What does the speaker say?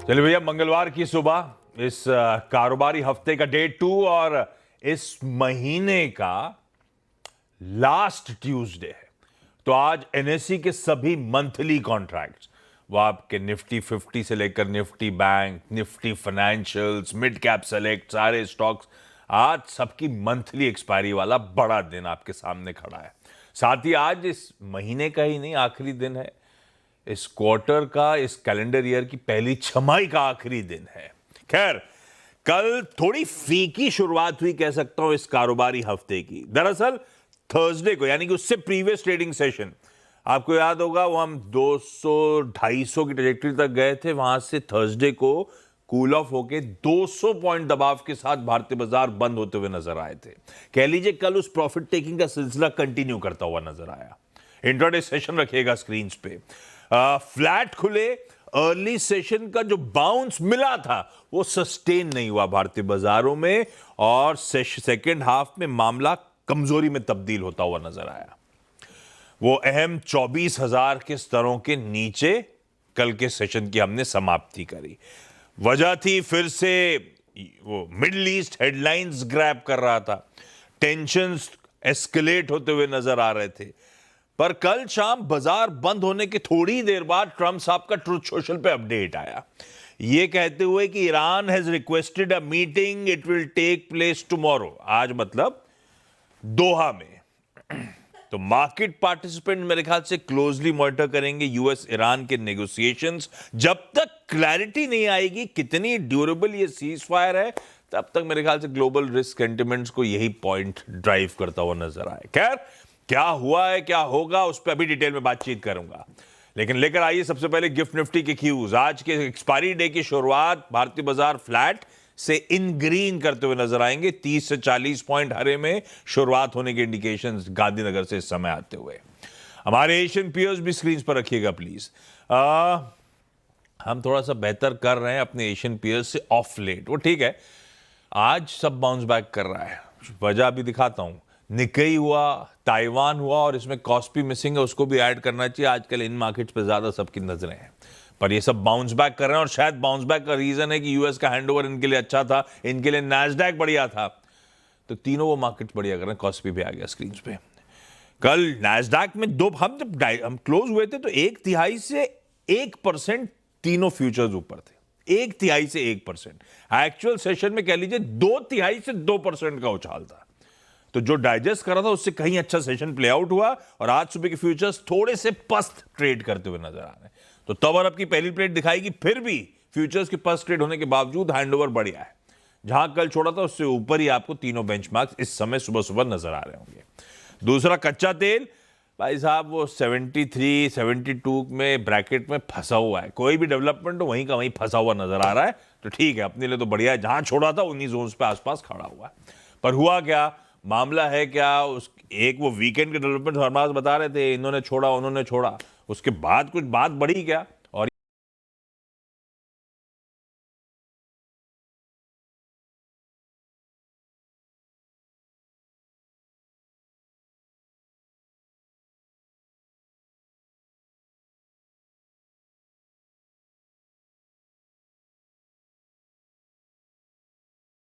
चलिए भैया, मंगलवार की सुबह इस कारोबारी हफ्ते का डे 2 और इस महीने का लास्ट ट्यूसडे है। तो आज एनएसई के सभी मंथली कॉन्ट्रैक्ट्स, वो आपके निफ्टी 50 से लेकर Nifty bank, Nifty financials, mid cap select, सारे स्टॉक्स, आज सबकी मंथली एक्सपायरी वाला बड़ा दिन आपके सामने खड़ा है। साथ ही आज इस महीने का ही नहीं, आखिरी दिन है इस क्वार्टर का, इस कैलेंडर ईयर की पहली छमाही का आखिरी दिन है। खैर, कल थोड़ी फीकी शुरुआत हुई कह सकता हूं इस कारोबारी हफ्ते की। दरअसल थर्सडे को, यानी कि उससे प्रीवियस ट्रेडिंग सेशन, आपको याद होगा वो हम 200-250 की ट्रेजेक्टरी तक गए थे। वहां से थर्सडे को कूल ऑफ होके 200 पॉइंट दबाव के साथ भारतीय बाजार बंद होते हुए नजर आए थे। कह लीजिए कल उस प्रॉफिट टेकिंग का सिलसिला कंटिन्यू करता हुआ नजर आया। इंट्राडे सेशन रखिएगा स्क्रीन पे। फ्लैट खुले, अर्ली सेशन का जो बाउंस मिला था वो सस्टेन नहीं हुआ भारतीय बाजारों में, और सेकेंड हाफ में मामला कमजोरी में तब्दील होता हुआ नजर आया। वो अहम 24,000 के स्तरों के नीचे कल के सेशन की हमने समाप्ति करी। वजह थी फिर से वो मिडिल ईस्ट हेडलाइंस ग्रैब कर रहा था, टेंशंस एस्केलेट होते हुए नजर आ रहे थे। पर कल शाम बाजार बंद होने के थोड़ी देर बाद ट्रंप साहब का ट्रुथ सोशल पे अपडेट आया, यह कहते हुए कि Iran has requested a meeting, it will take place tomorrow. आज मतलब दोहा में। तो मार्केट पार्टिसिपेंट मेरे ख्याल से क्लोजली मॉनिटर करेंगे यूएस ईरान के नेगोशिएशंस। जब तक क्लैरिटी नहीं आएगी कितनी ड्यूरेबल ये सीज फायर है, तब तक मेरे ख्याल से ग्लोबल रिस्क सेंटिमेंट्स को यही पॉइंट ड्राइव करता हुआ नजर आए। खैर, क्या हुआ है क्या होगा उस पर अभी डिटेल में बातचीत करूंगा, लेकिन लेकर आइए सबसे पहले गिफ्ट निफ्टी के क्यूज। आज के एक्सपायरी डे की शुरुआत भारतीय बाजार फ्लैट से इन ग्रीन करते हुए नजर आएंगे। 30 से 40 पॉइंट हरे में शुरुआत होने के इंडिकेशंस गांधीनगर से इस समय आते हुए। हमारे एशियन पीयर्स भी स्क्रीन पर रखिएगा प्लीज। हम थोड़ा सा बेहतर कर रहे हैं अपने एशियन पीयर्स से ऑफ लेट, वो ठीक है। आज सब बाउंस बैक कर रहा है, वजह भी दिखाता हूं। निकेई हुआ, ताइवान हुआ, और इसमें कॉस्पी मिसिंग है, उसको भी ऐड करना चाहिए। आजकल इन मार्केट्स पे ज्यादा सबकी नजरें हैं, पर ये सब बाउंस बैक कर रहे हैं, और शायद बाउंस बैक का रीजन है कि यूएस का हैंडओवर इनके लिए अच्छा था, इनके लिए नैस्डैक बढ़िया था, तो तीनों वो मार्केट बढ़िया कर रहे हैं। कॉस्पी भी आ गया स्क्रीन पे। कल नैस्डैक में हम जब हम क्लोज हुए थे तो 1/3 से 1% तीनों फ्यूचर्स ऊपर थे। 1/3 से 1%। एक्चुअल सेशन में कह लीजिए 2/3 से 2% का उछाल था। तो जो डाइजेस्ट कर रहा था उससे कहीं अच्छा सेशन प्ले आउट हुआ, और आज सुबह के फ्यूचर्स थोड़े से पस्त ट्रेड करते हुए नजर आ रहे हैं। तो तब और अब की पहली प्लेट दिखाएगी, फिर भी फ्यूचर्स के पस्त ट्रेड होने के बावजूद हैंडओवर बढ़िया है। जहां कल छोड़ा था उससे ऊपर ही आपको तीनों बेंचमार्क्स इस समय सुबह सुबह नजर आ रहे होंगे। दूसरा, कच्चा तेल भाई साहब वो 73-72 में ब्रैकेट में फंसा हुआ है। कोई भी डेवलपमेंट हो वहीं का वहीं फंसा हुआ नजर आ रहा है, तो ठीक है, अपने लिए तो बढ़िया है। जहां छोड़ा था उन्हीं जोन्स पे आसपास खड़ा हुआ है। पर हुआ क्या, मामला है क्या, उस एक वो वीकेंड के डेवलपमेंट हमारे बता रहे थे, इन्होंने छोड़ा उन्होंने छोड़ा, उसके बाद कुछ बात बढ़ी क्या,